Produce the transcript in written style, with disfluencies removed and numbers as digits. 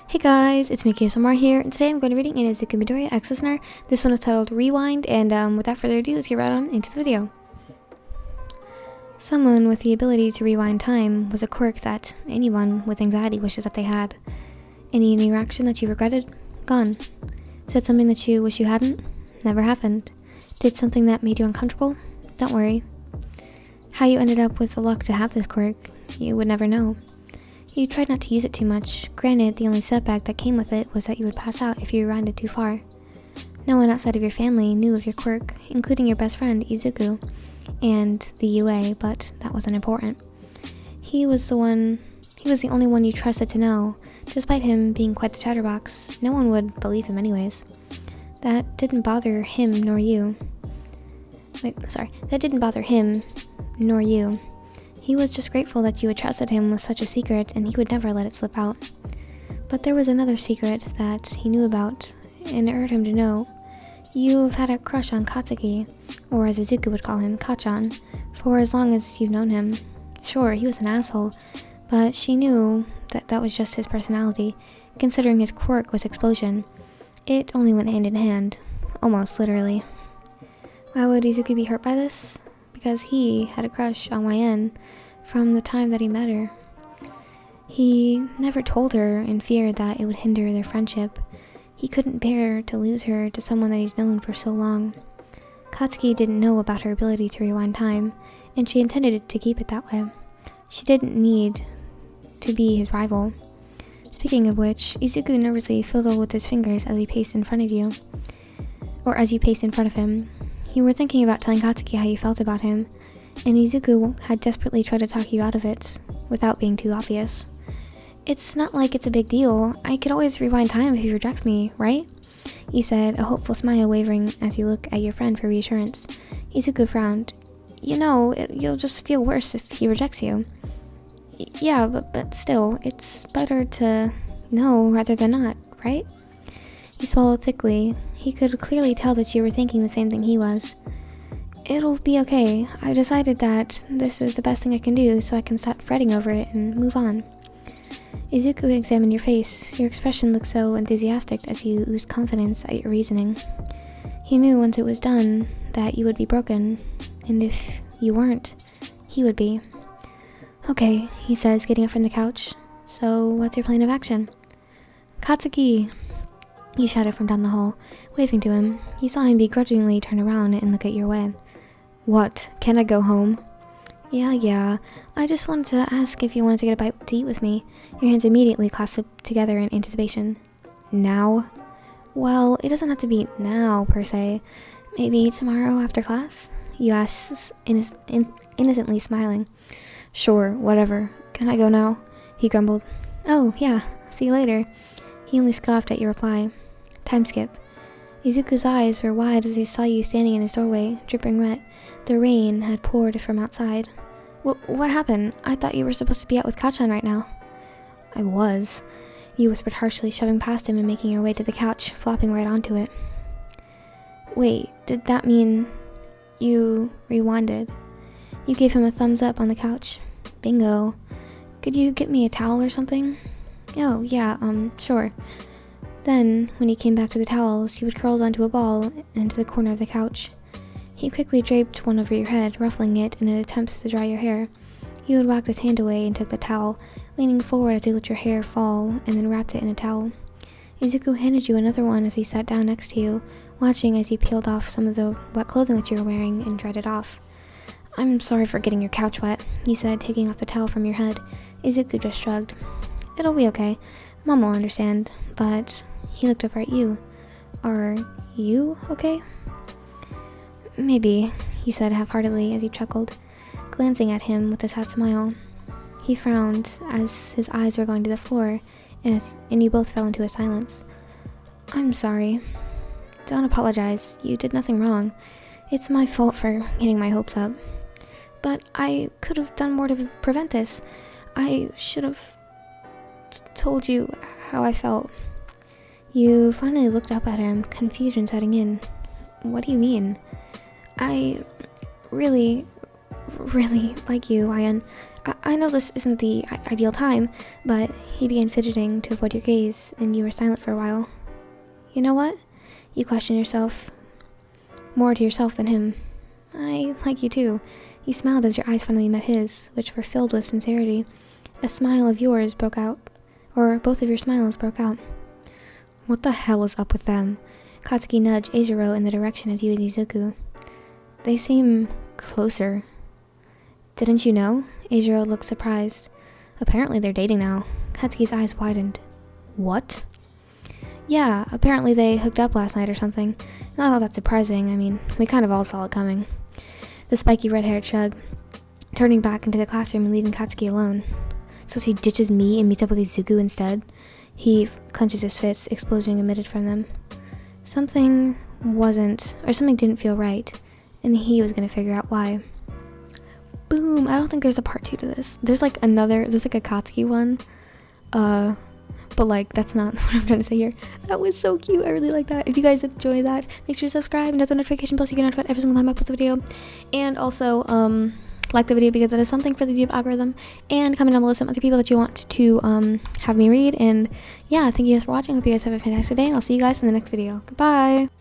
Hey guys, it's Mickey SMR here, and today I'm going to be reading an Izuku Midoriya X Listener. This one is titled Rewind, and without further ado, let's get right on into the video. Someone with the ability to rewind time was a quirk that anyone with anxiety wishes that they had. Any interaction that you regretted? Gone. Said something that you wish you hadn't? Never happened. Did something that made you uncomfortable? Don't worry. How you ended up with the luck to have this quirk, you would never know. You tried not to use it too much. Granted, the only setback that came with it was that you would pass out if you rewinded too far. No one outside of your family knew of your quirk, including your best friend, Izuku, and the UA, but that wasn't important. He was the only one you trusted to know. Despite him being quite the chatterbox, no one would believe him anyways. That didn't bother him nor you. That didn't bother him nor you. He was just grateful that you had trusted him with such a secret, and he would never let it slip out. But there was another secret that he knew about, and it hurt him to know. You have had a crush on Katsuki, or as Izuku would call him, Kachan, for as long as you've known him. Sure, he was an asshole, but she knew that was just his personality, considering his quirk was explosion. It only went hand in hand, almost literally. Why would Izuku be hurt by this? Because he had a crush on YN from the time that he met her. He never told her in fear that it would hinder their friendship. He couldn't bear to lose her to someone that he's known for so long. Katsuki didn't know about her ability to rewind time, and she intended to keep it that way. She didn't need to be his rival. Speaking of which, Izuku nervously fiddled with his fingers as he paced in front of you. Or as you paced in front of him. You were thinking about telling Katsuki how you felt about him, and Izuku had desperately tried to talk you out of it, without being too obvious. It's not like it's a big deal. I could always rewind time if he rejects me, right? You said, a hopeful smile wavering as you look at your friend for reassurance. Izuku frowned. You know, you'll just feel worse if he rejects you. Yeah, but still, it's better to know rather than not, right? You swallowed thickly. He could clearly tell that you were thinking the same thing he was. It'll be okay. I decided that this is the best thing I can do, so I can stop fretting over it and move on. Izuku examined your face. Your expression looked so enthusiastic as you oozed confidence at your reasoning. He knew once it was done that you would be broken, and if you weren't, he would be. Okay, he says, getting up from the couch. So, what's your plan of action? Katsuki! You shouted from down the hall, waving to him. You saw him begrudgingly turn around and look at your way. What? Can I go home? Yeah. I just wanted to ask if you wanted to get a bite to eat with me. Your hands immediately clasped together in anticipation. Now? Well, it doesn't have to be now, per se. Maybe tomorrow after class? You asked, innocently smiling. Sure, whatever. Can I go now? He grumbled. Oh, yeah. See you later. He only scoffed at your reply. Time skip. Izuku's eyes were wide as he saw you standing in his doorway, dripping wet. The rain had poured from outside. What happened? I thought you were supposed to be out with Kachan right now. I was. You whispered harshly, shoving past him and making your way to the couch, flopping right onto it. Wait, did that mean you rewinded? You gave him a thumbs up on the couch. Bingo. Could you get me a towel or something? Oh, yeah, sure. Then, when he came back to the towels, you had curled onto a ball into the corner of the couch. He quickly draped one over your head, ruffling it in an attempt to dry your hair. You had whacked his hand away and took the towel, leaning forward as he let your hair fall, and then wrapped it in a towel. Izuku handed you another one as he sat down next to you, watching as you peeled off some of the wet clothing that you were wearing and dried it off. I'm sorry for getting your couch wet, he said, taking off the towel from your head. Izuku just shrugged. It'll be okay. Mom will understand, but he looked over at you. Are you okay? Maybe, he said half-heartedly as you chuckled, glancing at him with a sad smile. He frowned as his eyes were going to the floor, and you both fell into a silence. I'm sorry. Don't apologize. You did nothing wrong. It's my fault for getting my hopes up. But I could have done more to prevent this. I should have told you how I felt. You finally looked up at him, confusion setting in. What do you mean? I really like you, Ian. I know this isn't the ideal time, but he began fidgeting to avoid your gaze, and you were silent for a while. You know what? You questioned yourself. More to yourself than him. I like you too. You smiled as your eyes finally met his, which were filled with sincerity. A smile of yours broke out, or both of your smiles broke out. What the hell is up with them? Katsuki nudged Eijiro in the direction of you and Izuku. They seem closer. Didn't you know? Eijiro looked surprised. Apparently they're dating now. Katsuki's eyes widened. What? Yeah, apparently they hooked up last night or something. Not all that surprising, I mean, we kind of all saw it coming. The spiky red-haired shrugged, turning back into the classroom and leaving Katsuki alone. So she ditches me and meets up with Izuku instead? He clenches his fists, explosion emitted from them. Something didn't feel right, and he was gonna figure out why. Boom! I don't think there's a part 2 to this. There's like a Katsuki one. But like, that's not what I'm trying to say here. That was so cute. I really like that. If you guys enjoy that, make sure to subscribe and hit the notification bell so you get notified every single time I post a video. And also, like the video because that is something for the YouTube algorithm. And comment down below some other people that you want to have me read. And yeah, thank you guys for watching. Hope you guys have a fantastic day, and I'll see you guys in the next video. Goodbye!